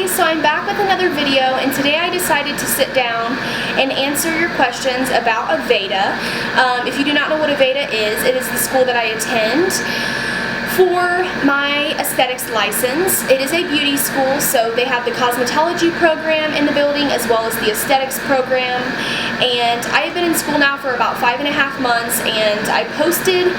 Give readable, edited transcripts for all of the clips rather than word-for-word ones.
guys, so I'm back with another video, and today I decided to sit down and answer your questions about Aveda. If you do not know what Aveda is, it is the school that I attend for my aesthetics license. It is a beauty school, so they have the cosmetology program in the building as well as the aesthetics program. And I have been in school now for about 5.5 months, and I posted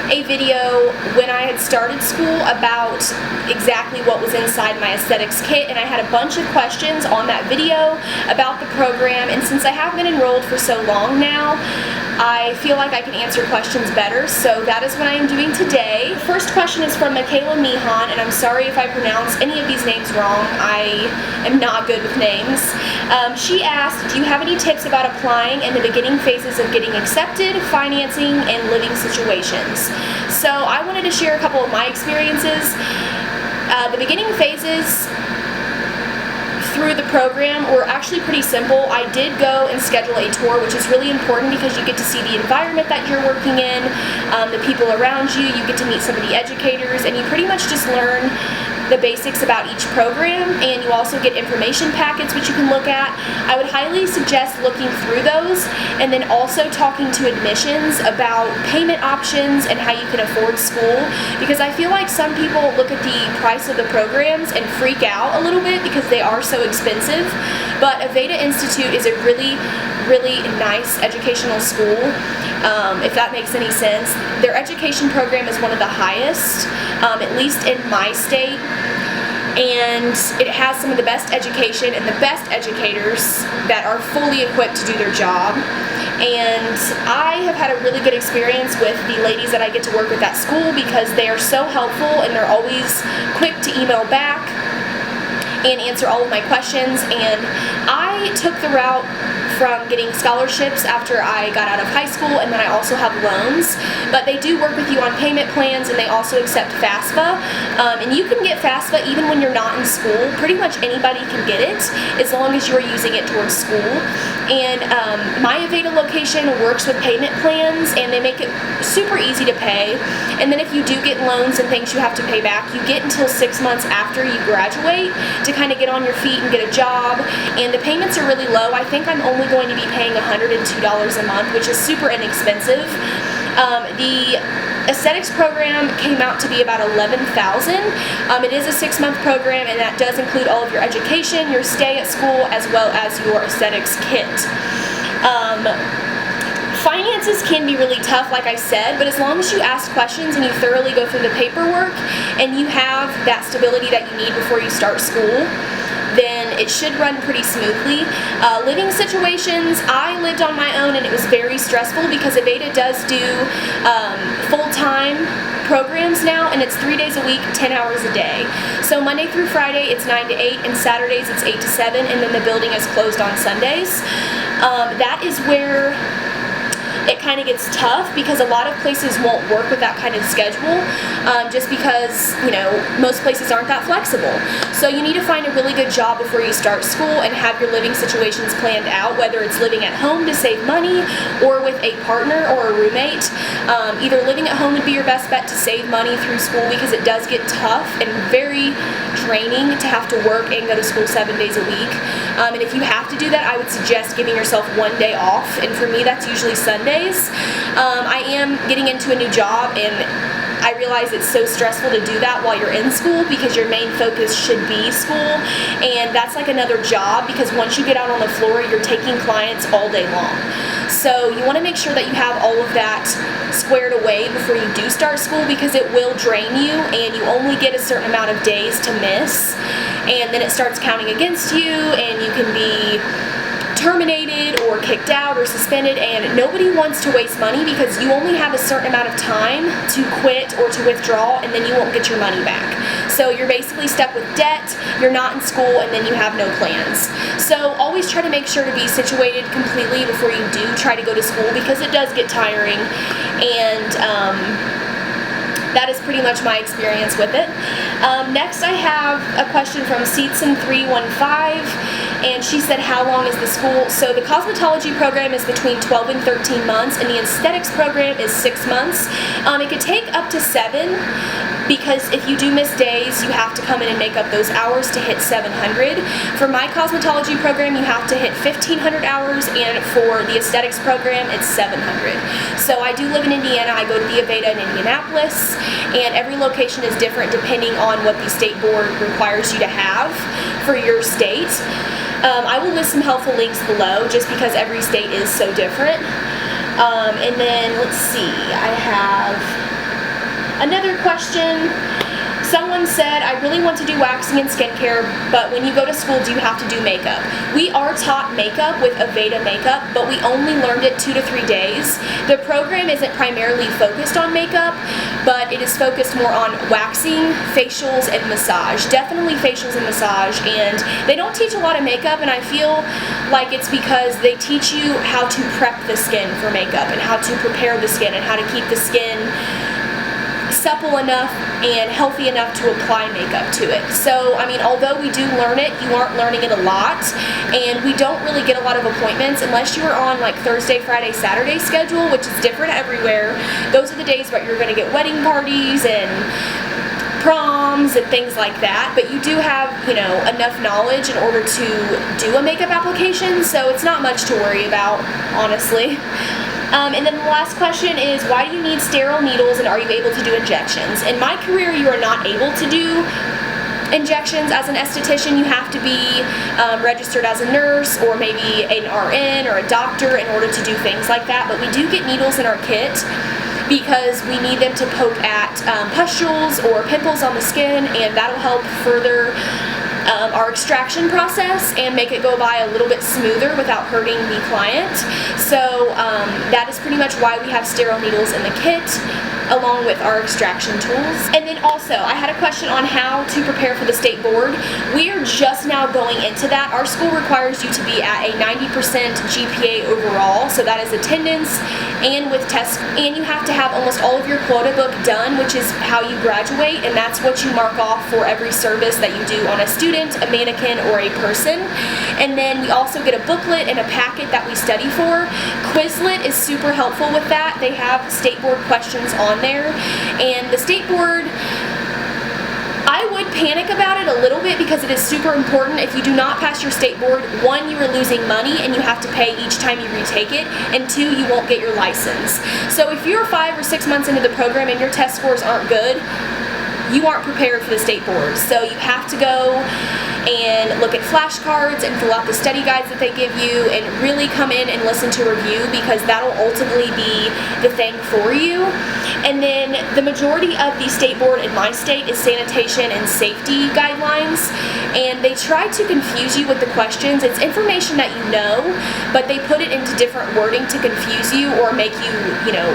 a video when I had started school about exactly what was inside my aesthetics kit, and I had a bunch of questions on that video about the program. And since I have been enrolled for so long now, I feel like I can answer questions better, so that is what I am doing today. The first question is from Michaela Mihan, and I'm sorry if I pronounce any of these names wrong. I am not good with names. She asked, do you have any tips about applying in the beginning phases of getting accepted, financing, and living situations? So I wanted to share a couple of my experiences. The beginning phases through the program were actually pretty simple. I did go and schedule a tour, which is really important because you get to see the environment that you're working in, the people around you, you get to meet some of the educators, and you pretty much just learn the basics about each program, and you also get information packets which you can look at. I would highly suggest looking through those and then also talking to admissions about payment options and how you can afford school, because I feel like some people look at the price of the programs and freak out a little bit because they are so expensive. But Aveda Institute is a really nice educational school, if that makes any sense. Their education program is one of the highest, at least in my state, and it has some of the best education and the best educators that are fully equipped to do their job. And I have had a really good experience with the ladies that I get to work with at school because they are so helpful and they're always quick to email back and answer all of my questions. And I took the route from getting scholarships after I got out of high school, and then I also have loans, but they do work with you on payment plans, and they also accept FAFSA, and you can get FAFSA even when you're not in school. Pretty much anybody can get it as long as you're using it towards school. And my Aveda location works with payment plans, and they make it super easy to pay. And then if you do get loans and things you have to pay back, you get until 6 months after you graduate to kind of get on your feet and get a job, and the payments are really low. I think I'm only going to be paying $102 a month, which is super inexpensive. The aesthetics program came out to be about $11,000. It is a 6-month program, and that does include all of your education, your stay at school, as well as your aesthetics kit. Finances can be really tough, like I said, but as long as you ask questions and you thoroughly go through the paperwork and you have that stability that you need before you start school, then it should run pretty smoothly. Living situations, I lived on my own, and it was very stressful because Aveda does do full-time programs now, and it's 3 days a week, 10 hours a day. So Monday through Friday it's 9 to 8, and Saturdays it's 8 to 7, and then the building is closed on Sundays. That is where it kind of gets tough because a lot of places won't work with that kind of schedule, just because, you know, most places aren't that flexible. So you need to find a really good job before you start school and have your living situations planned out, whether it's living at home to save money or with a partner or a roommate. Either living at home would be your best bet to save money through school, because it does get tough and very draining to have to work and go to school 7 days a week. And if you have to do that, I would suggest giving yourself 1 day off, and for me that's usually Sundays. I am getting into a new job, and I realize it's so stressful to do that while you're in school because your main focus should be school, and that's like another job because once you get out on the floor, you're taking clients all day long. So you want to make sure that you have all of that squared away before you do start school, because it will drain you and you only get a certain amount of days to miss, and then it starts counting against you and you can be terminated or kicked out or suspended, and nobody wants to waste money because you only have a certain amount of time to quit or to withdraw, and then you won't get your money back. So you're basically stuck with debt, you're not in school, and then you have no plans. So always try to make sure to be situated completely before you do try to go to school, because it does get tiring, and that is pretty much my experience with it. Next I have a question from Seatson315, and she said, how long is the school? So the cosmetology program is between 12 and 13 months, and the aesthetics program is 6 months. It could take up to 7. because if you do miss days, you have to come in and make up those hours to hit 700. For my cosmetology program, you have to hit 1,500 hours, and for the aesthetics program, it's 700. So I do live in Indiana. I go to the Aveda in Indianapolis, and every location is different depending on what the state board requires you to have for your state. I will list some helpful links below just because every state is so different. And then let's see, I have another question. Someone said, I really want to do waxing and skincare, but when you go to school, do you have to do makeup? We are taught makeup with Aveda makeup, but we only learned it 2 to 3 days. The program isn't primarily focused on makeup, but it is focused more on waxing, facials, and massage. Definitely facials and massage, and they don't teach a lot of makeup, and I feel like it's because they teach you how to prep the skin for makeup and how to prepare the skin and how to keep the skin supple enough and healthy enough to apply makeup to it. So, I mean, although we do learn it, you aren't learning it a lot, and we don't really get a lot of appointments unless you are on like Thursday, Friday, Saturday schedule, which is different everywhere. Those are the days where you're going to get wedding parties and proms and things like that, but you do have, you know, enough knowledge in order to do a makeup application, so it's not much to worry about, honestly. And then the last question is, why do you need sterile needles and are you able to do injections? In my career, you are not able to do injections as an esthetician. You have to be registered as a nurse or maybe an RN or a doctor in order to do things like that, but we do get needles in our kit because we need them to poke at pustules or pimples on the skin, and that'll help further our extraction process and make it go by a little bit smoother without hurting the client. So that is pretty much why we have sterile needles in the kit along with our extraction tools. And then also, I had a question on how to prepare for the state board. We are just now going into that. Our school requires you to be at a 90% GPA overall, so that is attendance and with tests, and you have to have almost all of your quota book done, which is how you graduate, and that's what you mark off for every service that you do on a student, a mannequin, or a person. And then we also get a booklet and a packet that we study for. Quizlet is super helpful with that. They have state board questions on there, and the state board, I would panic about it a little bit because it is super important. If you do not pass your state board, 1, you are losing money and you have to pay each time you retake it, and 2, you won't get your license. So if you're 5 or 6 months into the program and your test scores aren't good, you aren't prepared for the state board. So you have to go and look at flashcards and fill out the study guides that they give you and really come in and listen to review, because that'll ultimately be the thing for you. And then the majority of the state board in my state is sanitation and safety guidelines, and they try to confuse you with the questions. It's information that you know, but they put it into different wording to confuse you or make you, you know,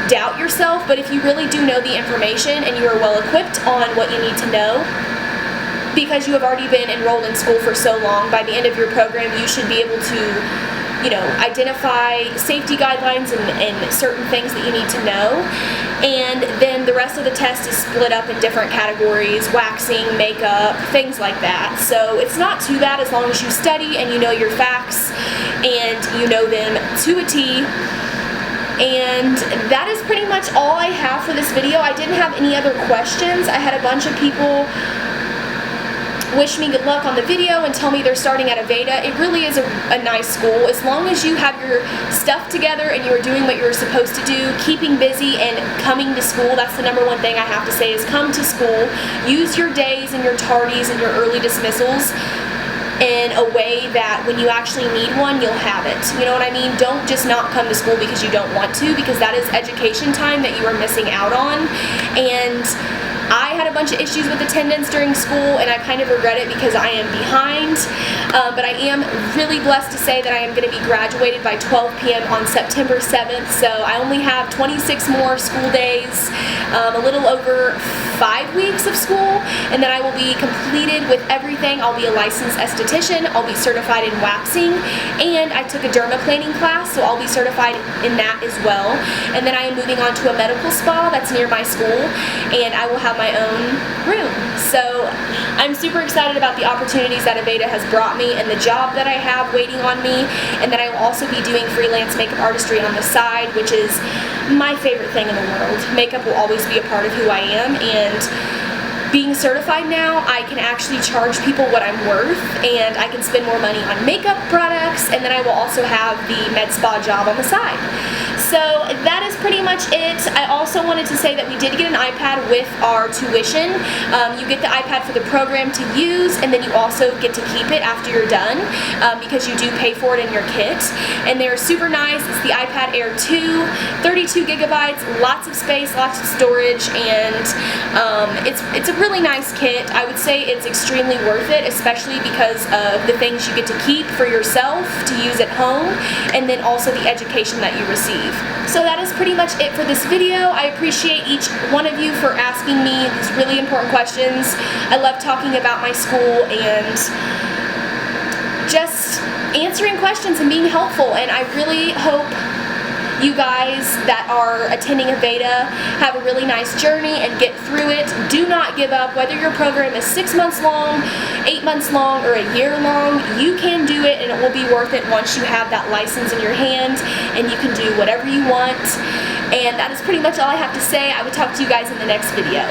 doubt yourself. But if you really do know the information and you are well equipped on what you need to know, because you have already been enrolled in school for so long, by the end of your program you should be able to, you know, identify safety guidelines and certain things that you need to know. And then the rest of the test is split up in different categories: waxing, makeup, things like that. So it's not too bad as long as you study and you know your facts and you know them to a T. And that is pretty much all I have for this video. I didn't have any other questions. I had a bunch of people wish me good luck on the video and tell me they're starting at Aveda. It really is a nice school. As long as you have your stuff together and you are doing what you're supposed to do, keeping busy and coming to school, that's the number one thing I have to say, is come to school. Use your days and your tardies and your early dismissals in a way that when you actually need one, you'll have it. You know what I mean? Don't just not come to school because you don't want to, because that is education time that you are missing out on. And I had a bunch of issues with attendance during school, and I kind of regret it because I am behind, but I am really blessed to say that I am going to be graduated by 12 p.m. on September 7th, so I only have 26 more school days, a little over 5 weeks of school, and then I will be completed with everything. I'll be a licensed esthetician, I'll be certified in waxing, and I took a dermaplaning class, so I'll be certified in that as well. And then I am moving on to a medical spa that's near my school, and I will have my own room. So I'm super excited about the opportunities that Aveda has brought me and the job that I have waiting on me, and that I will also be doing freelance makeup artistry on the side, which is my favorite thing in the world. Makeup will always be a part of who I am, and being certified now, I can actually charge people what I'm worth, and I can spend more money on makeup products, and then I will also have the med spa job on the side. So that is pretty much it. I also wanted to say that we did get an iPad with our tuition. You get the iPad for the program to use, and then you also get to keep it after you're done, because you do pay for it in your kit. And they're super nice. It's the iPad Air 2, 32 gigabytes, lots of space, lots of storage, and it's a really nice kit. I would say it's extremely worth it, especially because of the things you get to keep for yourself to use at home, and then also the education that you receive. So that is pretty much it for this video. I appreciate each one of you for asking me these really important questions. I love talking about my school and just answering questions and being helpful, and I really hope you guys that are attending Aveda have a really nice journey and get through it. Do not give up. Whether your program is 6 months long, 8 months long, or a year long, you can do it, and it will be worth it once you have that license in your hand and you can do whatever you want. And that is pretty much all I have to say. I will talk to you guys in the next video.